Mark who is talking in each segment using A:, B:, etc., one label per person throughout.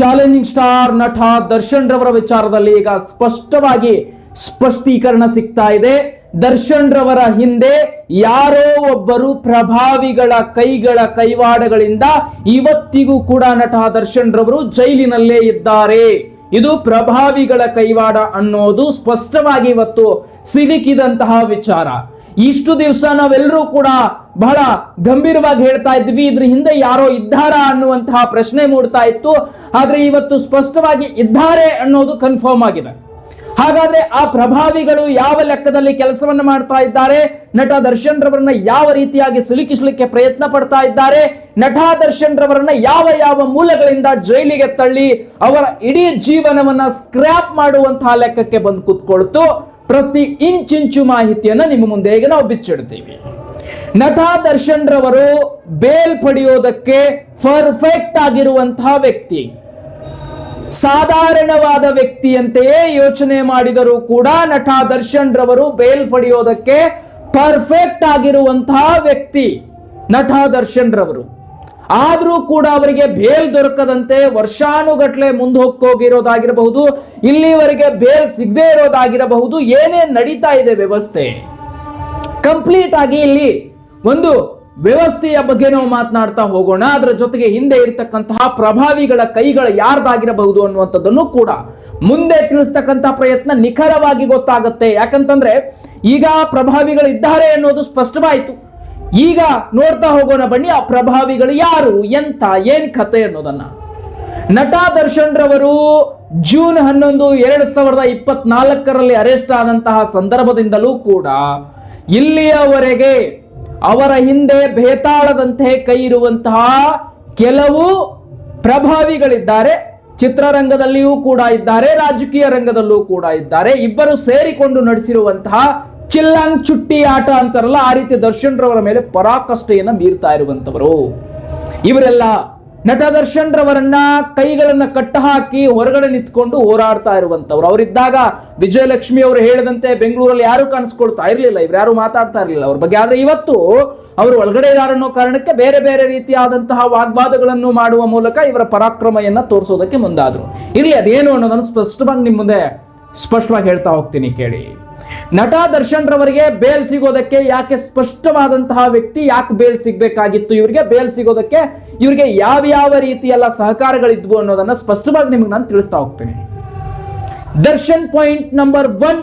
A: Challenging star ನಟ ದರ್ಶನ್ ರವರ ವಿಚಾರದಲ್ಲಿ ಈಗ ಸ್ಪಷ್ಟವಾಗಿ ಸ್ಪಷ್ಟೀಕರಣ ಸಿಗ್ತಾ ಇದೆ. ದರ್ಶನ್ ರವರ ಹಿಂದೆ ಯಾರೋ ಒಬ್ಬರು ಪ್ರಭಾವಿಗಳ ಕೈವಾಡಗಳಿಂದ ಇವತ್ತಿಗೂ ಕೂಡ ನಟ ದರ್ಶನ್ ರವರು ಜೈಲಿನಲ್ಲೇ ಇದ್ದಾರೆ. ಇದು ಪ್ರಭಾವಿಗಳ ಕೈವಾಡ ಅನ್ನೋದು ಸ್ಪಷ್ಟವಾಗಿ ಇವತ್ತು ಸಿಲುಕಿದಂತಹ ವಿಚಾರ. ಇಷ್ಟು ದಿವಸ ನಾವೆಲ್ಲರೂ ಕೂಡ ಬಹಳ ಗಂಭೀರವಾಗಿ ಹೇಳ್ತಾ ಇದ್ವಿ, ಇದ್ರ ಹಿಂದೆ ಯಾರೋ ಇದ್ದಾರಾ ಅನ್ನುವಂತಹ ಪ್ರಶ್ನೆ ಮೂಡ್ತಾ ಇತ್ತು. ಆದ್ರೆ ಇವತ್ತು ಸ್ಪಷ್ಟವಾಗಿ ಇದ್ದಾರೆ ಅನ್ನೋದು ಕನ್ಫರ್ಮ್ ಆಗಿದೆ. ಹಾಗಾದ್ರೆ ಆ ಪ್ರಭಾವಿಗಳು ಯಾವ ಲೆಕ್ಕದಲ್ಲಿ ಕೆಲಸವನ್ನ ಮಾಡ್ತಾ ಇದ್ದಾರೆ, ನಟ ದರ್ಶನ್ ರವರನ್ನ ಯಾವ ರೀತಿಯಾಗಿ ಸಿಲುಕಿಸಲಿಕ್ಕೆ ಪ್ರಯತ್ನ ಪಡ್ತಾ ಇದ್ದಾರೆ, ನಟ ದರ್ಶನ್ ರವರನ್ನ ಯಾವ ಮೂಲಗಳಿಂದ ಜೈಲಿಗೆ ತಳ್ಳಿ ಅವರ ಇಡೀ ಜೀವನವನ್ನ ಸ್ಕ್ರಾಪ್ ಮಾಡುವಂತಹ ಲೆಕ್ಕಕ್ಕೆ ಬಂದು ಕೂತ್ಕೊಳ್ತು. ಪ್ರತಿ ಇಂಚಿಂಚು ಮಾಹಿತಿಯನ್ನ ನಿಮ್ಮ ಮುಂದೆ ಈಗ ನಾವು ಬಿಚ್ಚಿಡ್ತೀವಿ. ನಟ ದರ್ಶನ್ ರವರು ಬೇಲ್ ಪಡೆಯೋದಕ್ಕೆ ಪರ್ಫೆಕ್ಟ್ ಆಗಿರುವಂತಹ ವ್ಯಕ್ತಿ. ಸಾಧಾರಣವಾದ ವ್ಯಕ್ತಿಯಂತೆಯೇ ಯೋಚನೆ ಮಾಡಿದರೂ ಕೂಡ ನಟ ದರ್ಶನ್ ರವರು ಬೇಲ್ ಪಡೆಯೋದಕ್ಕೆ ಪರ್ಫೆಕ್ಟ್ ಆಗಿರುವಂತಹ ವ್ಯಕ್ತಿ ನಟ ದರ್ಶನ್ ರವರು. ಆದ್ರೂ ಕೂಡ ಅವರಿಗೆ ಬೇಲ್ ದೊರಕದಂತೆ ವರ್ಷಾನುಗಟ್ಲೆ ಮುಂದೆ ಹೋಗಿರೋದಾಗಿರಬಹುದು, ಇಲ್ಲಿವರೆಗೆ ಬೇಲ್ ಸಿಗದೆ ಇರೋದಾಗಿರಬಹುದು, ಏನೇನ್ ನಡೀತಾ ಇದೆ ವ್ಯವಸ್ಥೆ ಕಂಪ್ಲೀಟ್ ಆಗಿ ಇಲ್ಲಿ ಒಂದು ವ್ಯವಸ್ಥೆಯ ಬಗ್ಗೆ ನಾವು ಮಾತನಾಡ್ತಾ ಹೋಗೋಣ. ಅದರ ಜೊತೆಗೆ ಹಿಂದೆ ಇರತಕ್ಕಂತಹ ಪ್ರಭಾವಿಗಳ ಕೈಗಳು ಯಾರ್ದಾಗಿರಬಹುದು ಅನ್ನುವಂಥದ್ದನ್ನು ಕೂಡ ಮುಂದೆ ತಿಳಿಸ್ತಕ್ಕಂತಹ ಪ್ರಯತ್ನ ನಿಖರವಾಗಿ ಗೊತ್ತಾಗುತ್ತೆ. ಯಾಕಂತಂದ್ರೆ ಈಗ ಪ್ರಭಾವಿಗಳು ಇದ್ದಾರೆ ಅನ್ನೋದು ಸ್ಪಷ್ಟವಾಯಿತು. ಈಗ ನೋಡ್ತಾ ಹೋಗೋಣ ಬನ್ನಿ, ಆ ಪ್ರಭಾವಿಗಳು ಯಾರು, ಎಂತ, ಏನ್ ಕತೆ ಅನ್ನೋದನ್ನ. ನಟ ದರ್ಶನ್ ರವರು ಜೂನ್ 11, 2024 ಅರೆಸ್ಟ್ ಆದಂತಹ ಸಂದರ್ಭದಿಂದಲೂ ಕೂಡ ಇಲ್ಲಿಯವರೆಗೆ ಅವರ ಹಿಂದೆ ಬೇತಾಳದಂತೆ ಕೈ ಇರುವಂತಹ ಕೆಲವು ಪ್ರಭಾವಿಗಳಿದ್ದಾರೆ. ಚಿತ್ರರಂಗದಲ್ಲಿಯೂ ಕೂಡ ಇದ್ದಾರೆ, ರಾಜಕೀಯ ರಂಗದಲ್ಲೂ ಕೂಡ ಇದ್ದಾರೆ. ಇಬ್ಬರು ಸೇರಿಕೊಂಡು ನಡೆಸಿರುವಂತಹ ಚಿಲ್ಲಂಗ್ ಚುಟ್ಟಿ ಆಟ ಅಂತಾರಲ್ಲ, ಆ ರೀತಿ ದರ್ಶನ್ ರವರ ಮೇಲೆ ಪರಾಕಷ್ಟೆಯನ್ನ ಮೀರ್ತಾ ಇರುವಂತವರು ಇವರೆಲ್ಲ. ನಟ ದರ್ಶನ್ ರವರನ್ನ ಕೈಗಳನ್ನ ಕಟ್ಟ ಹಾಕಿ ಹೊರಗಡೆ ನಿಂತ್ಕೊಂಡು ಹೋರಾಡ್ತಾ ಇರುವಂತವ್ರು. ಅವರಿದ್ದಾಗ ವಿಜಯಲಕ್ಷ್ಮಿ ಅವರು ಹೇಳಿದಂತೆ ಬೆಂಗಳೂರಲ್ಲಿ ಯಾರು ಕಾಣಿಸ್ಕೊಳ್ತಾ ಇರಲಿಲ್ಲ, ಇವ್ರು ಯಾರು ಮಾತಾಡ್ತಾ ಇರಲಿಲ್ಲ ಅವ್ರ ಬಗ್ಗೆ. ಆದ್ರೆ ಇವತ್ತು ಅವರು ಒಳಗಡೆ ಇದ್ದಾರೆ ಅನ್ನೋ ಕಾರಣಕ್ಕೆ ಬೇರೆ ಬೇರೆ ರೀತಿಯಾದಂತಹ ವಾಗ್ವಾದಗಳನ್ನು ಮಾಡುವ ಮೂಲಕ ಇವರ ಪರಾಕ್ರಮೆಯನ್ನ ತೋರಿಸೋದಕ್ಕೆ ಮುಂದಾದ್ರು. ಇರ್ಲಿ, ಅದೇನು ಅನ್ನೋದನ್ನು ಸ್ಪಷ್ಟವಾಗಿ ನಿಮ್ಮ ಮುಂದೆ ಸ್ಪಷ್ಟವಾಗಿ ಹೇಳ್ತಾ ಹೋಗ್ತೀನಿ ಕೇಳಿ. ನಟ ದರ್ಶನ್ ರವರಿಗೆ ಬೇಲ್ ಸಿಗೋದಕ್ಕೆ ಯಾಕೆ ಸ್ಪಷ್ಟವಾದಂತಹ ವ್ಯಕ್ತಿ, ಯಾಕೆ ಬೇಲ್ ಸಿಗ್ಬೇಕಾಗಿತ್ತು ಇವರಿಗೆ, ಬೇಲ್ ಸಿಗೋದಕ್ಕೆ ಇವರಿಗೆ ಯಾವ ರೀತಿಯೆಲ್ಲ ಸಹಕಾರಗಳಿದ್ವು ಅನ್ನೋದನ್ನ ಸ್ಪಷ್ಟವಾಗಿ ನಿಮಗೆ ನಾನು ತಿಳಿಸ್ತಾ ಹೋಗ್ತೀನಿ. ದರ್ಶನ್ ಪಾಯಿಂಟ್ ನಂಬರ್ 1,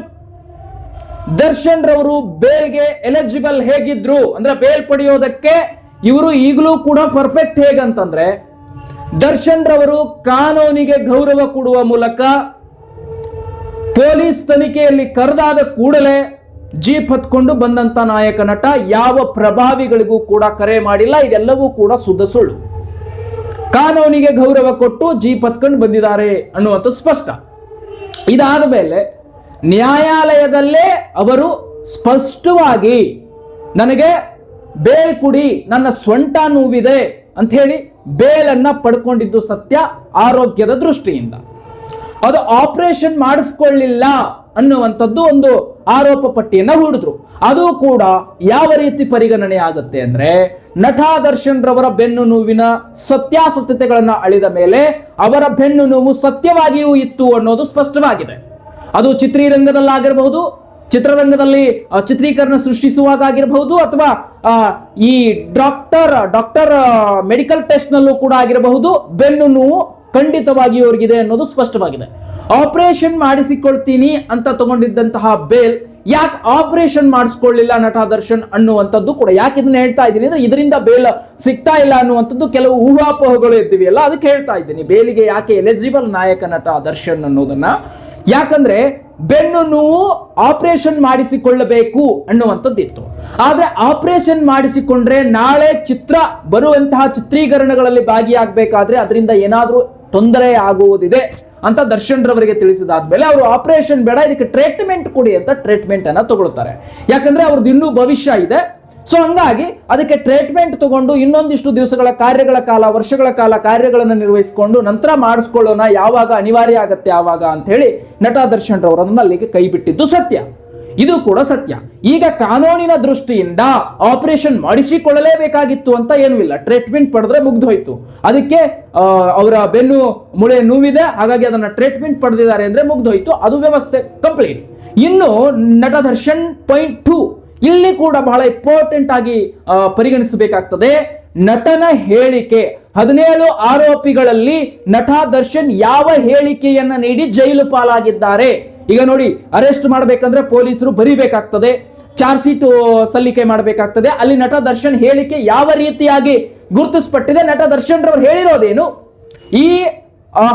A: ದರ್ಶನ್ ರವರು ಬೇಲ್ಗೆ ಎಲಿಜಿಬಲ್ ಹೇಗಿದ್ರು ಅಂದ್ರೆ ಬೇಲ್ ಪಡೆಯೋದಕ್ಕೆ ಇವರು ಈಗಲೂ ಕೂಡ ಪರ್ಫೆಕ್ಟ್ ಹೇಗಂತಂದ್ರೆ, ದರ್ಶನ್ ರವರು ಕಾನೂನಿಗೆ ಗೌರವ ಕೊಡುವ ಮೂಲಕ ಪೊಲೀಸ್ ತನಿಖೆಯಲ್ಲಿ ಕರೆದಾದ ಕೂಡಲೇ ಜೀಪ್ ಹತ್ಕೊಂಡು ಬಂದಂತ ನಾಯಕ ನಟ. ಯಾವ ಪ್ರಭಾವಿಗಳಿಗೂ ಕೂಡ ಕರೆ ಮಾಡಿಲ್ಲ. ಇದೆಲ್ಲವೂ ಕೂಡ ಸುದ್ದ ಸುಳ್ಳು. ಕಾನೂನಿಗೆ ಗೌರವ ಕೊಟ್ಟು ಜೀಪ್ ಹತ್ಕೊಂಡು ಬಂದಿದ್ದಾರೆ ಅನ್ನುವಂಥ ಸ್ಪಷ್ಟ. ಇದಾದ ಮೇಲೆ ನ್ಯಾಯಾಲಯದಲ್ಲೇ ಅವರು ಸ್ಪಷ್ಟವಾಗಿ ನನಗೆ ಬೇಲ್ ಕುಡಿ, ನನ್ನ ಸ್ವಂಟ ನೋವಿದೆ ಅಂತ ಹೇಳಿ ಬೇಲನ್ನ ಪಡ್ಕೊಂಡಿದ್ದು ಸತ್ಯ, ಆರೋಗ್ಯದ ದೃಷ್ಟಿಯಿಂದ. ಅದು ಆಪರೇಷನ್ ಮಾಡಿಸ್ಕೊಳ್ಳಿಲ್ಲ ಅನ್ನುವಂಥದ್ದು ಒಂದು ಆರೋಪ ಪಟ್ಟಿಯನ್ನ ಹೂಡಿದ್ರು. ಅದು ಕೂಡ ಯಾವ ರೀತಿ ಪರಿಗಣನೆ ಆಗುತ್ತೆ ಅಂದ್ರೆ, ನಟ ದರ್ಶನ್ ರವರ ಬೆನ್ನು ನೋವಿನ ಸತ್ಯಾಸತ್ಯತೆಗಳನ್ನ ಅಳಿದ ಮೇಲೆ ಅವರ ಬೆನ್ನು ನೋವು ಸತ್ಯವಾಗಿಯೂ ಇತ್ತು ಅನ್ನೋದು ಸ್ಪಷ್ಟವಾಗಿದೆ. ಅದು ಚಿತ್ರರಂಗದಲ್ಲಾಗಿರಬಹುದು, ಚಿತ್ರರಂಗದಲ್ಲಿ ಚಿತ್ರೀಕರಣ ಸೃಷ್ಟಿಸುವಾಗ ಆಗಿರಬಹುದು, ಅಥವಾ ಈ ಡಾಕ್ಟರ್ ಮೆಡಿಕಲ್ ಟೆಸ್ಟ್ ನಲ್ಲೂ ಕೂಡ ಆಗಿರಬಹುದು, ಬೆನ್ನು ನೋವು ಖಂಡಿತವಾಗಿ ಅವ್ರಿಗಿದೆ ಅನ್ನೋದು ಸ್ಪಷ್ಟವಾಗಿದೆ. ಆಪರೇಷನ್ ಮಾಡಿಸಿಕೊಳ್ತೀನಿ ಅಂತ ತಗೊಂಡಿದ್ದಂತಹ ಬೇಲ್ ಯಾಕೆ ಆಪರೇಷನ್ ಮಾಡಿಸ್ಕೊಳ್ಳಿಲ್ಲ ನಟ ದರ್ಶನ್ ಅನ್ನುವಂಥದ್ದು ಕೂಡ. ಯಾಕೆ ಇದನ್ನ ಹೇಳ್ತಾ ಇದ್ದೀನಿ ಅಂದ್ರೆ, ಇದರಿಂದ ಬೇಲ್ ಸಿಗ್ತಾ ಇಲ್ಲ ಅನ್ನುವಂಥದ್ದು ಕೆಲವು ಊಹಾಪೋಹಗಳು ಇದ್ದೀವಿಯಲ್ಲ, ಅದಕ್ಕೆ ಹೇಳ್ತಾ ಇದ್ದೀನಿ. ಬೇಲಿಗೆ ಯಾಕೆ ಎಲಿಜಿಬಲ್ ನಾಯಕ ನಟ ದರ್ಶನ್ ಅನ್ನೋದನ್ನ. ಯಾಕಂದ್ರೆ ಬೆನ್ನು ನೋವು ಆಪರೇಷನ್ ಮಾಡಿಸಿಕೊಳ್ಳಬೇಕು ಅನ್ನುವಂಥದ್ದಿತ್ತು. ಆದ್ರೆ ಆಪರೇಷನ್ ಮಾಡಿಸಿಕೊಂಡ್ರೆ ನಾಳೆ ಚಿತ್ರ ಬರುವಂತಹ ಚಿತ್ರೀಕರಣಗಳಲ್ಲಿ ಭಾಗಿಯಾಗಬೇಕಾದ್ರೆ ಅದರಿಂದ ಏನಾದ್ರೂ ತೊಂದರೆ ಆಗುವುದಿದೆ ಅಂತ ದರ್ಶನ್ ರವರಿಗೆ ತಿಳಿಸಿದಾದ್ಮೇಲೆ ಅವರು ಆಪರೇಷನ್ ಬೇಡ, ಇದಕ್ಕೆ ಟ್ರೀಟ್ಮೆಂಟ್ ಕೊಡಿ ಅಂತ ಟ್ರೀಟ್ಮೆಂಟ್ ಅನ್ನ ತಗೊಳ್ತಾರೆ. ಯಾಕಂದ್ರೆ ಅವ್ರದ್ದು ಇನ್ನೂ ಭವಿಷ್ಯ ಇದೆ. ಸೊ ಹಂಗಾಗಿ ಅದಕ್ಕೆ ಟ್ರೀಟ್ಮೆಂಟ್ ತಗೊಂಡು ಇನ್ನೊಂದಿಷ್ಟು ದಿವಸಗಳ ವರ್ಷಗಳ ಕಾಲ ಕಾರ್ಯಗಳನ್ನು ನಿರ್ವಹಿಸಿಕೊಂಡು ನಂತರ ಮಾಡಿಸ್ಕೊಳ್ಳೋಣ, ಯಾವಾಗ ಅನಿವಾರ್ಯ ಆಗತ್ತೆ ಆವಾಗ ಅಂತ ಹೇಳಿ ನಟ ದರ್ಶನ್ ರವರನ್ನ ಅಲ್ಲಿಗೆ ಕೈ ಬಿಟ್ಟಿದ್ದು ಸತ್ಯ. ಇದು ಕೂಡ ಸತ್ಯ. ಈಗ ಕಾನೂನಿನ ದೃಷ್ಟಿಯಿಂದ ಆಪರೇಷನ್ ಮಾಡಿಸಿಕೊಳ್ಳಲೇಬೇಕಾಗಿತ್ತು ಅಂತ ಏನೂ ಇಲ್ಲ, ಟ್ರೀಟ್ಮೆಂಟ್ ಪಡೆದ್ರೆ ಮುಗ್ದೋಯ್ತು. ಅದಕ್ಕೆ ಅವರ ಬೆನ್ನು ಮುಳೆ ನೋವಿದೆ, ಹಾಗಾಗಿ ಅದನ್ನ ಟ್ರೀಟ್ಮೆಂಟ್ ಪಡೆದಿದ್ದಾರೆ ಅಂದ್ರೆ ಮುಗ್ದೋಯ್ತು, ಅದು ವ್ಯವಸ್ಥೆ ಕಂಪ್ಲೀಟ್. ಇನ್ನು ನಟ ದರ್ಶನ್ ಪಾಯಿಂಟ್ 2 ಇಲ್ಲಿ ಕೂಡ ಬಹಳ ಇಂಪಾರ್ಟೆಂಟ್ ಆಗಿ ಪರಿಗಣಿಸಬೇಕಾಗ್ತದೆ. ನಟನ ಹೇಳಿಕೆ, 17 ಆರೋಪಿಗಳಲ್ಲಿ ನಟ ದರ್ಶನ್ ಯಾವ ಹೇಳಿಕೆಯನ್ನ ನೀಡಿ ಜೈಲು ಪಾಲಾಗಿದ್ದಾರೆ. ಈಗ ನೋಡಿ, ಅರೆಸ್ಟ್ ಮಾಡಬೇಕಂದ್ರೆ ಪೊಲೀಸರು ಬರಿಬೇಕಾಗ್ತದೆ, ಚಾರ್ಜ್ ಶೀಟ್ ಸಲ್ಲಿಕೆ ಮಾಡಬೇಕಾಗ್ತದೆ. ಅಲ್ಲಿ ನಟ ದರ್ಶನ್ ಹೇಳಿಕೆ ಯಾವ ರೀತಿಯಾಗಿ ಗುರುತಿಸಲ್ಪಟ್ಟಿದೆ, ನಟ ದರ್ಶನ್ ರವರು ಹೇಳಿರೋದೇನು, ಈ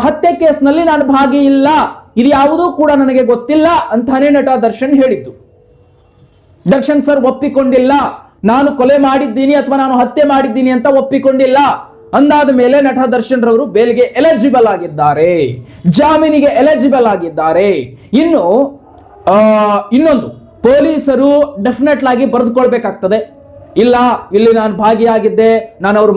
A: ಹತ್ಯೆ ಕೇಸ್ನಲ್ಲಿ ನಾನು ಭಾಗಿಯಿಲ್ಲ, ಇದು ಯಾವುದೂ ಕೂಡ ನನಗೆ ಗೊತ್ತಿಲ್ಲ ಅಂತಾನೆ ನಟ ದರ್ಶನ್ ಹೇಳಿದ್ದು. ದರ್ಶನ್ ಸರ್ ಒಪ್ಪಿಕೊಂಡಿಲ್ಲ, ನಾನು ಕೊಲೆ ಮಾಡಿದ್ದೀನಿ ಅಥವಾ ನಾನು ಹತ್ಯೆ ಮಾಡಿದ್ದೀನಿ ಅಂತ ಒಪ್ಪಿಕೊಂಡಿಲ್ಲ. ಅಂದಾದ ಮೇಲೆ ನಟ ದರ್ಶನ್ ರವರು ಬೇಲ್ಗೆ ಎಲಿಜಿಬಲ್ ಆಗಿದ್ದಾರೆ, ಜಾಮೀನಿಗೆ ಎಲಿಜಿಬಲ್ ಆಗಿದ್ದಾರೆ. ಇನ್ನು ಇನ್ನೊಂದು, ಪೊಲೀಸರು ಡೆಫಿನೆಟ್ ಆಗಿ ಬರೆದುಕೊಳ್ಬೇಕಾಗ್ತದೆ, ಇಲ್ಲ ಇಲ್ಲಿ ನಾನು ಭಾಗಿಯಾಗಿದ್ದೆ, ನಾನು ಅವ್ರ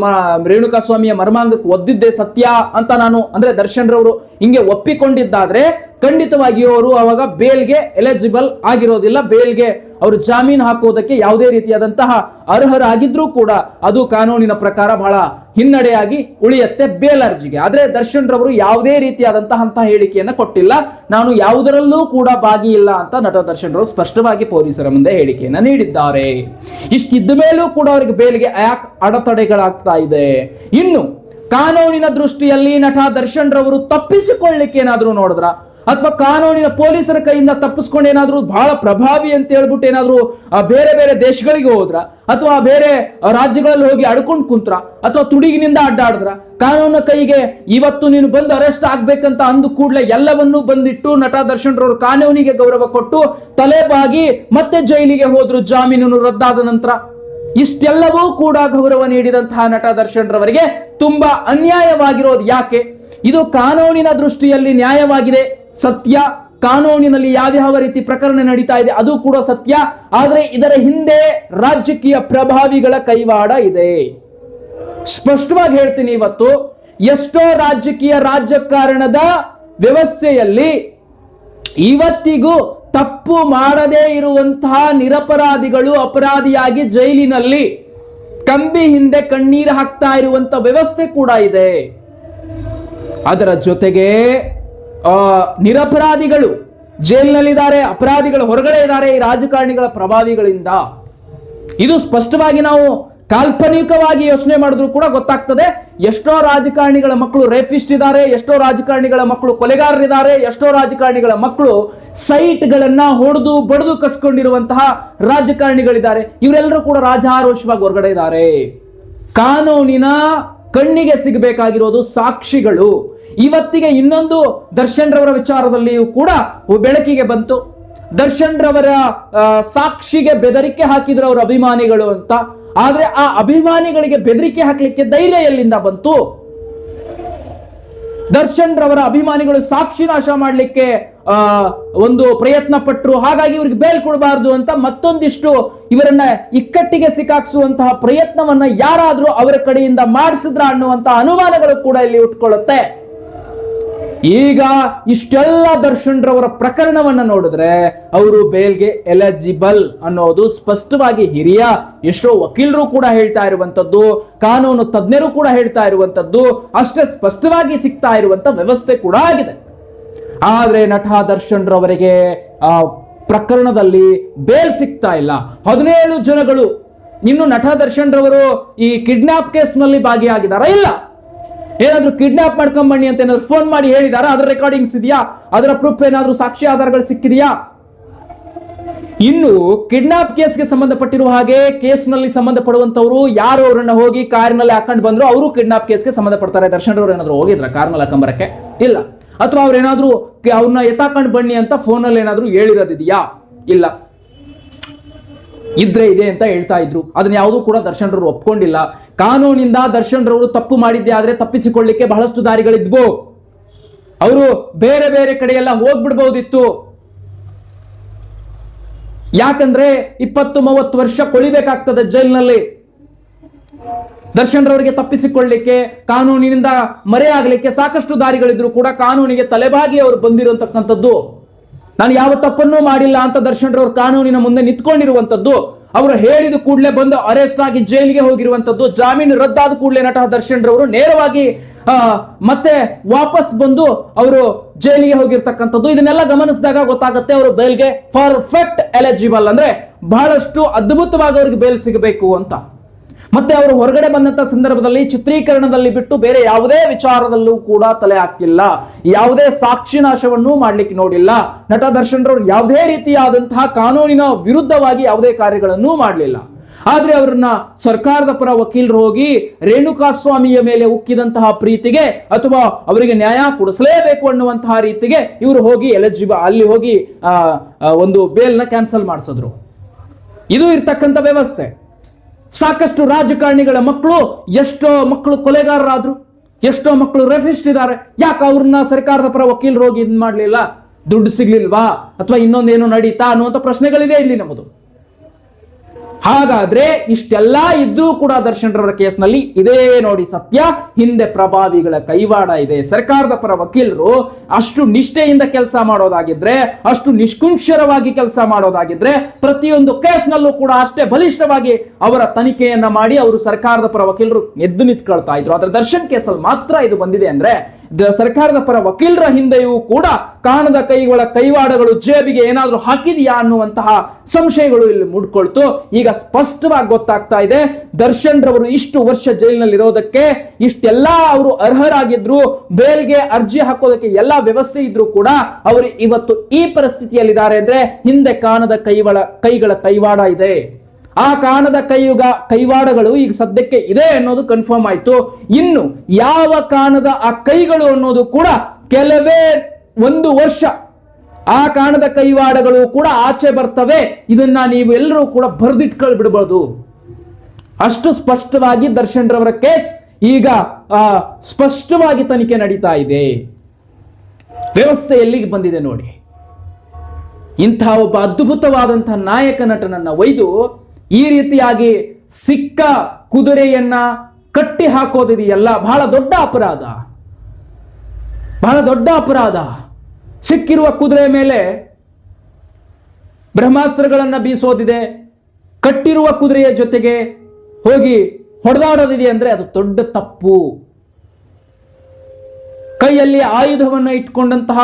A: ರೇಣುಕಾ ಸ್ವಾಮಿಯ ಮರ್ಮಾಂಗಕ್ಕೆ ಒದ್ದಿದ್ದೆ ಸತ್ಯ ಅಂತ ನಾನು ಅಂದ್ರೆ ದರ್ಶನ್ ರವರು ಹಿಂಗೆ ಒಪ್ಪಿಕೊಂಡಿದ್ದಾದ್ರೆ ಖಂಡಿತವಾಗಿಯೂ ಅವರು ಅವಾಗ ಬೇಲ್ಗೆ ಎಲಿಜಿಬಲ್ ಆಗಿರೋದಿಲ್ಲ. ಬೇಲ್ಗೆ ಅವರು ಜಾಮೀನು ಹಾಕೋದಕ್ಕೆ ಯಾವುದೇ ರೀತಿಯಾದಂತಹ ಅರ್ಹರಾಗಿದ್ರೂ ಕೂಡ ಅದು ಕಾನೂನಿನ ಪ್ರಕಾರ ಬಹಳ ಹಿನ್ನಡೆಯಾಗಿ ಉಳಿಯುತ್ತೆ ಬೇಲ್ ಅರ್ಜಿಗೆ. ಆದ್ರೆ ದರ್ಶನ್ ರವರು ಯಾವುದೇ ರೀತಿಯಾದಂತಹ ಹೇಳಿಕೆಯನ್ನ ಕೊಟ್ಟಿಲ್ಲ, ನಾನು ಯಾವುದರಲ್ಲೂ ಕೂಡ ಭಾಗಿಯಿಲ್ಲ ಅಂತ ನಟ ದರ್ಶನ್ ರವರು ಸ್ಪಷ್ಟವಾಗಿ ಪೊಲೀಸರ ಮುಂದೆ ಹೇಳಿಕೆಯನ್ನ ನೀಡಿದ್ದಾರೆ. ಇಷ್ಟಿದ್ದ ಮೇಲೂ ಕೂಡ ಅವರಿಗೆ ಬೇಲ್ಗೆ ಯಾಕೆ ಅಡೆತಡೆಗಳಾಗ್ತಾ ಇದೆ? ಇನ್ನು ಕಾನೂನಿನ ದೃಷ್ಟಿಯಲ್ಲಿ ನಟ ದರ್ಶನ್ ರವರು ತಪ್ಪಿಸಿಕೊಳ್ಳಿಕ್ಕೆ ಏನಾದ್ರೂ ನೋಡಿದ್ರ, ಅಥವಾ ಕಾನೂನಿನ ಪೊಲೀಸರ ಕೈಯಿಂದ ತಪ್ಪಿಸ್ಕೊಂಡು ಏನಾದ್ರೂ ಬಹಳ ಪ್ರಭಾವಿ ಅಂತ ಹೇಳ್ಬಿಟ್ಟು ಏನಾದ್ರೂ ಬೇರೆ ಬೇರೆ ದೇಶಗಳಿಗೆ ಹೋದ್ರ, ಅಥವಾ ಬೇರೆ ರಾಜ್ಯಗಳಲ್ಲಿ ಹೋಗಿ ಅಡ್ಕೊಂಡು ಕುಂತ್ರ, ಅಥವಾ ತುಡಿಗಿನಿಂದ ಅಡ್ಡಾಡಿದ್ರ, ಕಾನೂನಿನ ಕೈಗೆ ಇವತ್ತು ನೀನು ಬಂದು ಅರೆಸ್ಟ್ ಆಗ್ಬೇಕಂತ ಅಂದು ಕೂಡಲೇ ಎಲ್ಲವನ್ನೂ ಬಂದಿಟ್ಟು ನಟ ದರ್ಶನ್ ರವರು ಕಾನೂನಿಗೆ ಗೌರವ ಕೊಟ್ಟು ತಲೆಬಾಗಿ ಮತ್ತೆ ಜೈಲಿಗೆ ಹೋದ್ರು ಜಾಮೀನು ರದ್ದಾದ ನಂತರ. ಇಷ್ಟೆಲ್ಲವೂ ಕೂಡ ಗೌರವ ನೀಡಿದಂತಹ ನಟ ದರ್ಶನ್ ರವರಿಗೆ ತುಂಬಾ ಅನ್ಯಾಯವಾಗಿರೋದು ಯಾಕೆ? ಇದು ಕಾನೂನಿನ ದೃಷ್ಟಿಯಲ್ಲಿ ನ್ಯಾಯವಾಗಿದೆ, ಸತ್ಯ. ಕಾನೂನಿನಲ್ಲಿ ಯಾವ್ಯಾವ ರೀತಿ ಪ್ರಕರಣ ನಡೀತಾ ಇದೆ ಅದು ಕೂಡ ಸತ್ಯ. ಆದ್ರೆ ಇದರ ಹಿಂದೆ ರಾಜಕೀಯ ಪ್ರಭಾವಿಗಳ ಕೈವಾಡ ಇದೆ. ಸ್ಪಷ್ಟವಾಗಿ ಹೇಳ್ತೀನಿ, ಇವತ್ತು ಎಷ್ಟೋ ರಾಜಕಾರಣದ ವ್ಯವಸ್ಥೆಯಲ್ಲಿ ಇವತ್ತಿಗೂ ತಪ್ಪು ಮಾಡದೇ ಇರುವಂತಹ ನಿರಪರಾಧಿಗಳು ಅಪರಾಧಿಯಾಗಿ ಜೈಲಿನಲ್ಲಿ ಕಂಬಿ ಹಿಂದೆ ಕಣ್ಣೀರು ಹಾಕ್ತಾ ಇರುವಂತ ವ್ಯವಸ್ಥೆ ಕೂಡ ಇದೆ. ಅದರ ಜೊತೆಗೆ ನಿರಪರಾಧಿಗಳು ಜೈಲಿನಲ್ಲಿದ್ದಾರೆ, ಅಪರಾಧಿಗಳು ಹೊರಗಡೆ ಇದ್ದಾರೆ ಈ ರಾಜಕಾರಣಿಗಳ ಪ್ರಭಾವಿಗಳಿಂದ. ಇದು ಸ್ಪಷ್ಟವಾಗಿ ನಾವು ಕಾಲ್ಪನಿಕವಾಗಿ ಯೋಚನೆ ಮಾಡಿದ್ರು ಕೂಡ ಗೊತ್ತಾಗ್ತದೆ. ಎಷ್ಟೋ ರಾಜಕಾರಣಿಗಳ ಮಕ್ಕಳು ರೇಫಿಸ್ಟ್ ಇದ್ದಾರೆ, ಎಷ್ಟೋ ರಾಜಕಾರಣಿಗಳ ಮಕ್ಕಳು ಕೊಲೆಗಾರರಿದ್ದಾರೆ, ಎಷ್ಟೋ ರಾಜಕಾರಣಿಗಳ ಮಕ್ಕಳು ಸೈಟ್ಗಳನ್ನ ಹೊಡೆದು ಬಡಿದು ಕಸ್ಕೊಂಡಿರುವಂತಹ ರಾಜಕಾರಣಿಗಳಿದ್ದಾರೆ. ಇವರೆಲ್ಲರೂ ಕೂಡ ರಾಜಾರೋಷವಾಗಿ ಹೊರಗಡೆ ಇದ್ದಾರೆ. ಕಾನೂನಿನ ಕಣ್ಣಿಗೆ ಸಿಗಬೇಕಾಗಿರೋದು ಸಾಕ್ಷಿಗಳು. ಇವತ್ತಿಗೆ ಇನ್ನೊಂದು ದರ್ಶನ್ ರವರ ವಿಚಾರದಲ್ಲಿಯೂ ಕೂಡ ಬೆಳಕಿಗೆ ಬಂತು. ದರ್ಶನ್ ರವರ ಸಾಕ್ಷಿಗೆ ಬೆದರಿಕೆ ಹಾಕಿದ್ರು ಅವರ ಅಭಿಮಾನಿಗಳು ಅಂತ. ಆದ್ರೆ ಆ ಅಭಿಮಾನಿಗಳಿಗೆ ಬೆದರಿಕೆ ಹಾಕ್ಲಿಕ್ಕೆ ಧೈರ್ಯ ಎಲ್ಲಿಂದ ಬಂತು? ದರ್ಶನ್ ರವರ ಅಭಿಮಾನಿಗಳು ಸಾಕ್ಷಿ ನಾಶ ಮಾಡ್ಲಿಕ್ಕೆ ಒಂದು ಪ್ರಯತ್ನ ಪಟ್ಟರು, ಹಾಗಾಗಿ ಇವ್ರಿಗೆ ಬೇಲ್ ಕೊಡಬಾರ್ದು ಅಂತ ಮತ್ತೊಂದಿಷ್ಟು ಇವರನ್ನ ಇಕ್ಕಟ್ಟಿಗೆ ಸಿಕ್ಕಾಕ್ಸುವಂತಹ ಪ್ರಯತ್ನವನ್ನ ಯಾರಾದ್ರೂ ಅವರ ಕಡೆಯಿಂದ ಮಾಡಿಸಿದ್ರ ಅನ್ನುವಂತಹ ಅನುಮಾನಗಳು ಕೂಡ ಇಲ್ಲಿ ಉಟ್ಕೊಳ್ಳುತ್ತೆ. ಈಗ ಇಷ್ಟೆಲ್ಲ ದರ್ಶನ್ ರವರ ಪ್ರಕರಣವನ್ನ ನೋಡಿದ್ರೆ ಅವರು ಬೇಲ್ಗೆ ಎಲಿಜಿಬಲ್ ಅನ್ನೋದು ಸ್ಪಷ್ಟವಾಗಿ ಹಿರಿಯ ಎಷ್ಟೋ ವಕೀಲರು ಕೂಡ ಹೇಳ್ತಾ ಇರುವಂತದ್ದು, ಕಾನೂನು ತಜ್ಞರು ಕೂಡ ಹೇಳ್ತಾ ಇರುವಂತದ್ದು, ಅಷ್ಟೇ ಸ್ಪಷ್ಟವಾಗಿ ಸಿಗ್ತಾ ಇರುವಂತ ವ್ಯವಸ್ಥೆ ಕೂಡ ಆಗಿದೆ. ಆದ್ರೆ ನಟ ದರ್ಶನ್ ರವರಿಗೆ ಪ್ರಕರಣದಲ್ಲಿ ಬೇಲ್ ಸಿಗ್ತಾ ಇಲ್ಲ. 17 ಜನಗಳು ಇನ್ನು ನಟ ದರ್ಶನ್ ರವರು ಈ ಕಿಡ್ನಾಪ್ ಕೇಸ್ ನಲ್ಲಿ ಭಾಗಿಯಾಗಿದ್ದಾರಾ? ಇಲ್ಲ. ಏನಾದ್ರೂ ಕಿಡ್ನಾಪ್ ಮಾಡ್ಕೊಂಡ್ ಬನ್ನಿ ಅಂತ ಏನಾದ್ರು ಫೋನ್ ಮಾಡಿ ಹೇಳಿದಾರ? ಅದರ ರೆಕಾರ್ಡಿಂಗ್ಸ್ ಇದೆಯಾ? ಅದರ ಪ್ರೂಫ್ ಏನಾದ್ರೂ ಸಾಕ್ಷಿ ಆಧಾರಗಳು ಸಿಕ್ಕಿದೆಯಾ? ಇನ್ನು ಕಿಡ್ನಾಪ್ ಕೇಸ್ಗೆ ಸಂಬಂಧಪಟ್ಟಿರುವ ಹಾಗೆ ಕೇಸ್ನಲ್ಲಿ ಸಂಬಂಧಪಡುವಂತವರು ಯಾರು ಅವರನ್ನ ಹೋಗಿ ಕಾರಿನಲ್ಲಿ ಹಾಕೊಂಡು ಬಂದ್ರು ಅವರು ಕಿಡ್ನಾಪ್ ಕೇಸ್ಗೆ ಸಂಬಂಧಪಡ್ತಾರೆ. ದರ್ಶನ್ ಅವರು ಏನಾದ್ರು ಹೋಗಿದ್ರ ಕಾರ್ನಲ್ಲಿ ಹಾಕೊಂಬರಕ್ಕೆ? ಇಲ್ಲ. ಅಥವಾ ಅವ್ರೇನಾದ್ರೂ ಅವ್ರನ್ನ ಎತ್ತಾಕೊಂಡು ಬನ್ನಿ ಅಂತ ಫೋನಲ್ಲಿ ಏನಾದ್ರೂ ಹೇಳಿರೋದಿದೆಯಾ? ಇಲ್ಲ. ಇದ್ರೆ ಇದೆ ಅಂತ ಹೇಳ್ತಾ ಇದ್ರು. ಅದನ್ನ ಯಾವುದೂ ಕೂಡ ದರ್ಶನ್ ರವರು ಒಪ್ಕೊಂಡಿಲ್ಲ. ಕಾನೂನಿಂದ ದರ್ಶನ್ ರವರು ತಪ್ಪು ಮಾಡಿದ್ದೆ ಆದ್ರೆ ತಪ್ಪಿಸಿಕೊಳ್ಳಿಕ್ಕೆ ಬಹಳಷ್ಟು ದಾರಿಗಳಿದ್ವು. ಅವರು ಬೇರೆ ಬೇರೆ ಕಡೆ ಎಲ್ಲ ಹೋಗ್ಬಿಡ್ಬಹುದಿತ್ತು. ಯಾಕಂದ್ರೆ 20-30 ವರ್ಷ ಕೊಳಿಬೇಕಾಗ್ತದೆ ಜೈಲಿನಲ್ಲಿ. ದರ್ಶನ್ ರವರಿಗೆ ತಪ್ಪಿಸಿಕೊಳ್ಳಿಕ್ಕೆ, ಕಾನೂನಿನಿಂದ ಮರೆಯಾಗಲಿಕ್ಕೆ ಸಾಕಷ್ಟು ದಾರಿಗಳಿದ್ರು ಕೂಡ ಕಾನೂನಿಗೆ ತಲೆಬಾಗಿ ಅವರು ಬಂದಿರುವಂತಕ್ಕಂಥದ್ದು. ನಾನು ಯಾವ ತಪ್ಪನ್ನೂ ಮಾಡಿಲ್ಲ ಅಂತ ದರ್ಶನ್ ರವರು ಕಾನೂನಿನ ಮುಂದೆ ನಿಂತ್ಕೊಂಡಿರುವಂತದ್ದು, ಅವರು ಹೇಳಿದ ಕೂಡಲೇ ಬಂದು ಅರೆಸ್ಟ್ ಆಗಿ ಜೈಲಿಗೆ ಹೋಗಿರುವಂತದ್ದು, ಜಾಮೀನು ರದ್ದಾದ ಕೂಡಲೇ ನಟ ದರ್ಶನ್ ರವರು ನೇರವಾಗಿ ಮತ್ತೆ ವಾಪಸ್ ಬಂದು ಅವರು ಜೈಲಿಗೆ ಹೋಗಿರ್ತಕ್ಕಂಥದ್ದು, ಇದನ್ನೆಲ್ಲ ಗಮನಿಸಿದಾಗ ಗೊತ್ತಾಗುತ್ತೆ ಅವರು ಬೇಲ್ಗೆ ಪರ್ಫೆಕ್ಟ್ ಎಲಿಜಿಬಲ್, ಅಂದ್ರೆ ಬಹಳಷ್ಟು ಅದ್ಭುತವಾಗಿ ಅವ್ರಿಗೆ ಬೇಲ್ ಸಿಗಬೇಕು ಅಂತ. ಮತ್ತೆ ಅವರು ಹೊರಗಡೆ ಬಂದಂತ ಸಂದರ್ಭದಲ್ಲಿ ಚಿತ್ರೀಕರಣದಲ್ಲಿ ಬಿಟ್ಟು ಬೇರೆ ಯಾವುದೇ ವಿಚಾರದಲ್ಲೂ ಕೂಡ ತಲೆ ಹಾಕಿಲ್ಲ, ಯಾವುದೇ ಸಾಕ್ಷಿನಾಶವನ್ನು ಮಾಡ್ಲಿಕ್ಕೆ ನೋಡಿಲ್ಲ. ನಟ ದರ್ಶನ್ ರವರು ಯಾವುದೇ ರೀತಿಯಾದಂತಹ ಕಾನೂನಿನ ವಿರುದ್ಧವಾಗಿ ಯಾವುದೇ ಕಾರ್ಯಗಳನ್ನು ಮಾಡಲಿಲ್ಲ. ಆದ್ರೆ ಅವರನ್ನ ಸರ್ಕಾರದ ಪರ ವಕೀಲರು ಹೋಗಿ ರೇಣುಕಾಸ್ವಾಮಿಯ ಮೇಲೆ ಉಕ್ಕಿದಂತಹ ಪ್ರೀತಿಗೆ ಅಥವಾ ಅವರಿಗೆ ನ್ಯಾಯ ಕೊಡಿಸಲೇಬೇಕು ಅನ್ನುವಂತಹ ರೀತಿಗೆ ಇವರು ಹೋಗಿ ಅಲ್ಲಿ ಹೋಗಿ ಒಂದು ಬೇಲ್ನ ಕ್ಯಾನ್ಸಲ್ ಮಾಡಿಸಿದ್ರು. ಇದು ಇರ್ತಕ್ಕಂಥ ವ್ಯವಸ್ಥೆ. ಸಾಕಷ್ಟು ರಾಜಕಾರಣಿಗಳ ಮಕ್ಕಳು, ಎಷ್ಟೋ ಮಕ್ಕಳು ಕೊಲೆಗಾರರಾದ್ರು, ಎಷ್ಟೋ ಮಕ್ಕಳು ರೆಫಿಸ್ಟ್ ಇದ್ದಾರೆ. ಯಾಕೆ ಅವ್ರನ್ನ ಸರ್ಕಾರದ ಪರ ವಕೀಲರು ಹೋಗಿ ಇದ್ ಮಾಡ್ಲಿಲ್ಲ? ದುಡ್ಡು ಸಿಗ್ಲಿಲ್ವಾ ಅಥವಾ ಇನ್ನೊಂದೇನೋ ನಡೀತಾ ಅನ್ನುವಂಥ ಪ್ರಶ್ನೆಗಳಿದೆ ಇಲ್ಲಿ ನಮ್ಮದು. ಹಾಗಾದ್ರೆ ಇಷ್ಟೆಲ್ಲಾ ಇದ್ರೂ ಕೂಡ ದರ್ಶನ್ ರವರ ಕೇಸ್ನಲ್ಲಿ ಇದೇ ನೋಡಿ ಸತ್ಯ, ಹಿಂದೆ ಪ್ರಭಾವಿಗಳ ಕೈವಾಡ ಇದೆ. ಸರ್ಕಾರದ ಪರ ವಕೀಲರು ಅಷ್ಟು ನಿಷ್ಠೆಯಿಂದ ಕೆಲಸ ಮಾಡೋದಾಗಿದ್ರೆ, ಅಷ್ಟು ನಿಷ್ಕುಂಶರವಾಗಿ ಕೆಲಸ ಮಾಡೋದಾಗಿದ್ರೆ, ಪ್ರತಿಯೊಂದು ಕೇಸ್ನಲ್ಲೂ ಕೂಡ ಅಷ್ಟೇ ಬಲಿಷ್ಠವಾಗಿ ಅವರ ತನಿಖೆಯನ್ನ ಮಾಡಿ ಅವರು ಸರ್ಕಾರದ ಪರ ವಕೀಲರು ಎದ್ದು ನಿಂತ್ಕೊಳ್ತಾ ಇದ್ರು. ಆದ್ರೆ ದರ್ಶನ್ ಕೇಸಲ್ಲಿ ಮಾತ್ರ ಇದು ಬಂದಿದೆ ಅಂದ್ರೆ ಸರ್ಕಾರದ ಪರ ವಕೀಲರ ಹಿಂದೆಯೂ ಕೂಡ ಕಾಣದ ಕೈವಾಡಗಳು ಜೇಬಿಗೆ ಏನಾದ್ರೂ ಹಾಕಿದೆಯಾ ಅನ್ನುವಂತಹ ಸಂಶಯಗಳು ಇಲ್ಲಿ ಮೂಡ್ಕೊಳ್ತು. ಈಗ ಸ್ಪಷ್ಟವಾಗಿ ಗೊತ್ತಾಗ್ತಾ ಇದೆ, ದರ್ಶನ್ ರವರು ಇಷ್ಟು ವರ್ಷ ಜೈಲಿನಲ್ಲಿರೋದಕ್ಕೆ ಇಷ್ಟೆಲ್ಲಾ ಅವರು ಅರ್ಹರಾಗಿದ್ರು, ಬೇಲ್ಗೆ ಅರ್ಜಿ ಹಾಕೋದಕ್ಕೆ ಎಲ್ಲಾ ವ್ಯವಸ್ಥೆ ಇದ್ರು ಕೂಡ ಅವರು ಇವತ್ತು ಈ ಪರಿಸ್ಥಿತಿಯಲ್ಲಿದ್ದಾರೆ ಅಂದ್ರೆ ಹಿಂದೆ ಕಾಣದ ಕೈಗಳ ಕೈವಾಡ ಇದೆ. ಆ ಕಾಣದ ಕೈವಾಡಗಳು ಈಗ ಸದ್ಯಕ್ಕೆ ಇದೆ ಅನ್ನೋದು ಕನ್ಫರ್ಮ್ ಆಯ್ತು. ಇನ್ನು ಯಾವ ಕಾಣದ ಆ ಕೈಗಳು ಅನ್ನೋದು ಕೂಡ ಕೆಲವೇ ಒಂದು ವರ್ಷ ಆ ಕಾಣದ ಕೈವಾಡಗಳು ಕೂಡ ಆಚೆ ಬರ್ತವೆ. ಇದನ್ನ ನೀವು ಎಲ್ಲರೂ ಕೂಡ ಬರೆದಿಟ್ಕೊಳ್ಬಿಡ್ಬೋದು. ಅಷ್ಟು ಸ್ಪಷ್ಟವಾಗಿ ದರ್ಶನ್ ರವರ ಕೇಸ್ ಈಗ ಸ್ಪಷ್ಟವಾಗಿ ತನಿಖೆ ನಡೀತಾ ಇದೆ. ವ್ಯವಸ್ಥೆ ಎಲ್ಲಿಗೆ ಬಂದಿದೆ ನೋಡಿ. ಇಂತಹ ಒಬ್ಬ ಅದ್ಭುತವಾದಂತಹ ನಾಯಕ ನಟನನ್ನ ಒಯ್ದು ಈ ರೀತಿಯಾಗಿ ಸಿಕ್ಕ ಕುದುರೆಯನ್ನ ಕಟ್ಟಿ ಹಾಕೋದಿದೆಯಲ್ಲ, ಬಹಳ ದೊಡ್ಡ ಅಪರಾಧ, ಬಹಳ ದೊಡ್ಡ ಅಪರಾಧ. ಸಿಕ್ಕಿರುವ ಕುದುರೆ ಮೇಲೆ ಬ್ರಹ್ಮಾಸ್ತ್ರಗಳನ್ನ ಬೀಸೋದಿದೆ, ಕಟ್ಟಿರುವ ಕುದುರೆಯ ಜೊತೆಗೆ ಹೋಗಿ ಹೊಡೆದಾಡೋದಿದೆ ಅಂದ್ರೆ ಅದು ದೊಡ್ಡ ತಪ್ಪು. ಕೈಯಲ್ಲಿ ಆಯುಧವನ್ನು ಇಟ್ಕೊಂಡಂತಹ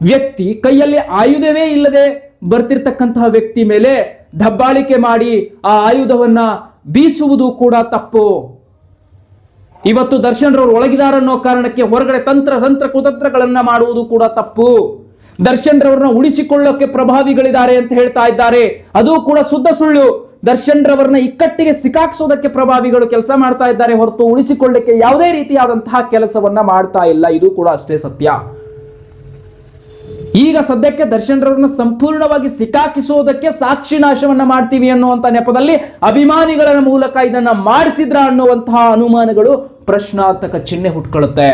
A: ವ್ಯಕ್ತಿ, ಕೈಯಲ್ಲಿ ಆಯುಧವೇ ಇಲ್ಲದೆ ಬರ್ತಿರ್ತಕ್ಕಂತಹ ವ್ಯಕ್ತಿ ಮೇಲೆ ದಬ್ಬಾಳಿಕೆ ಮಾಡಿ ಆ ಆಯುಧವನ್ನ ಬೀಸುವುದು ಕೂಡ ತಪ್ಪು. ಇವತ್ತು ದರ್ಶನ್ ರವರು ಒಳಗಿದಾರನ್ನೋ ಕಾರಣಕ್ಕೆ ಹೊರಗಡೆ ತಂತ್ರ ಕುತಂತ್ರಗಳನ್ನ ಮಾಡುವುದು ಕೂಡ ತಪ್ಪು. ದರ್ಶನ್ ರವರನ್ನ ಉಳಿಸಿಕೊಳ್ಳೋಕೆ ಪ್ರಭಾವಿಗಳಿದ್ದಾರೆ ಅಂತ ಹೇಳ್ತಾ ಇದ್ದಾರೆ, ಅದು ಕೂಡ ಶುದ್ಧ ಸುಳ್ಳು. ದರ್ಶನ್ ರವರನ್ನ ಇಕ್ಕಟ್ಟಿಗೆ ಸಿಕ್ಕಾಕ್ಸೋದಕ್ಕೆ ಪ್ರಭಾವಿಗಳು ಕೆಲಸ ಮಾಡ್ತಾ ಇದ್ದಾರೆ ಹೊರತು ಉಳಿಸಿಕೊಳ್ಳಕ್ಕೆ ಯಾವುದೇ ರೀತಿಯಾದಂತಹ ಕೆಲಸವನ್ನ ಮಾಡ್ತಾ ಇಲ್ಲ. ಇದು ಕೂಡ ಅಷ್ಟೇ ಸತ್ಯ. ಈಗ ಸದ್ಯಕ್ಕೆ ದರ್ಶನ್ ರವರನ್ನ ಸಂಪೂರ್ಣವಾಗಿ ಸಿಕ್ಕಾಕಿಸುವುದಕ್ಕೆ ಸಾಕ್ಷಿ ನಾಶವನ್ನ ಮಾಡ್ತೀವಿ ಅನ್ನುವಂತ ನೆಪದಲ್ಲಿ ಅಭಿಮಾನಿಗಳ ಮೂಲಕ ಇದನ್ನ ಮಾಡಿಸಿದ್ರ ಅನ್ನುವಂತಹ ಅನುಮಾನಗಳು ಪ್ರಶ್ನಾರ್ಥಕ ಚಿಹ್ನೆ ಹುಟ್ಕೊಳ್ಳುತ್ತೆ.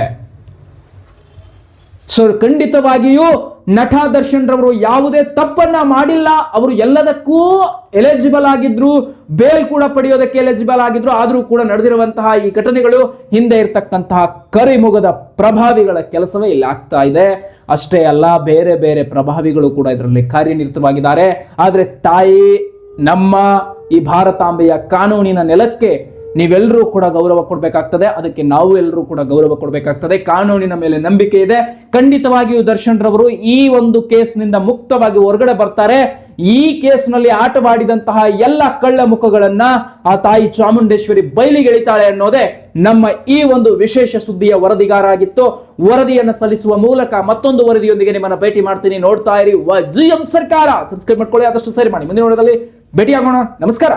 A: ಸೊ ಖಂಡಿತವಾಗಿಯೂ ನಟ ದರ್ಶನ್ ರವರು ಯಾವುದೇ ತಪ್ಪನ್ನ ಮಾಡಿಲ್ಲ. ಅವರು ಎಲ್ಲದಕ್ಕೂ ಎಲಿಜಿಬಲ್ ಆಗಿದ್ರು, ಬೇಲ್ ಕೂಡ ಪಡೆಯೋದಕ್ಕೆ ಎಲಿಜಿಬಲ್ ಆಗಿದ್ರು. ಆದ್ರೂ ಕೂಡ ನಡೆದಿರುವಂತಹ ಈ ಘಟನೆಗಳು ಹಿಂದೆ ಇರತಕ್ಕಂತಹ ಕರಿಮುಗದ ಪ್ರಭಾವಿಗಳ ಕೆಲಸವೇ ಇಲ್ಲಿ ಆಗ್ತಾ ಇದೆ. ಅಷ್ಟೇ ಅಲ್ಲ, ಬೇರೆ ಬೇರೆ ಪ್ರಭಾವಿಗಳು ಕೂಡ ಇದರಲ್ಲಿ ಕಾರ್ಯನಿರತವಾಗಿದ್ದಾರೆ. ಆದ್ರೆ ತಾಯಿ, ನಮ್ಮ ಈ ಭಾರತಾಂಬೆಯ ಕಾನೂನಿನ ನೆಲಕ್ಕೆ ನೀವೆಲ್ಲರೂ ಕೂಡ ಗೌರವ ಕೊಡಬೇಕಾಗ್ತದೆ. ಅದಕ್ಕೆ ನಾವು ಎಲ್ಲರೂ ಕೂಡ ಗೌರವ ಕೊಡಬೇಕಾಗ್ತದೆ. ಕಾನೂನಿನ ಮೇಲೆ ನಂಬಿಕೆ ಇದೆ. ಖಂಡಿತವಾಗಿಯೂ ದರ್ಶನ್ ರವರು ಈ ಒಂದು ಕೇಸ್ನಿಂದ ಮುಕ್ತವಾಗಿ ಹೊರಗಡೆ ಬರ್ತಾರೆ. ಈ ಕೇಸ್ನಲ್ಲಿ ಆಟವಾಡಿದಂತಹ ಎಲ್ಲ ಕಳ್ಳ ಮುಖಗಳನ್ನ ಆ ತಾಯಿ ಚಾಮುಂಡೇಶ್ವರಿ ಬಯಲಿಗೆ ಎಳಿತಾಳೆ ಅನ್ನೋದೇ ನಮ್ಮ ಈ ಒಂದು ವಿಶೇಷ ಸುದ್ದಿಯ ವರದಿಗಾರ ಆಗಿತ್ತು. ವರದಿಯನ್ನು ಸಲ್ಲಿಸುವ ಮೂಲಕ ಮತ್ತೊಂದು ವರದಿಯೊಂದಿಗೆ ನಿಮ್ಮನ್ನ ಭೇಟಿ ಮಾಡ್ತೀನಿ. ನೋಡ್ತಾ ಇರಿ GM ಸರ್ಕಾರ. ಸಬ್ಸ್ಕ್ರೈಬ್ ಮಾಡ್ಕೊಳ್ಳಿ, ಆದಷ್ಟು ಸರಿ ಮಾಡಿ. ಮುಂದಿನ ನೋಡೋದಲ್ಲಿ ಭೇಟಿಯಾಗೋಣ. ನಮಸ್ಕಾರ.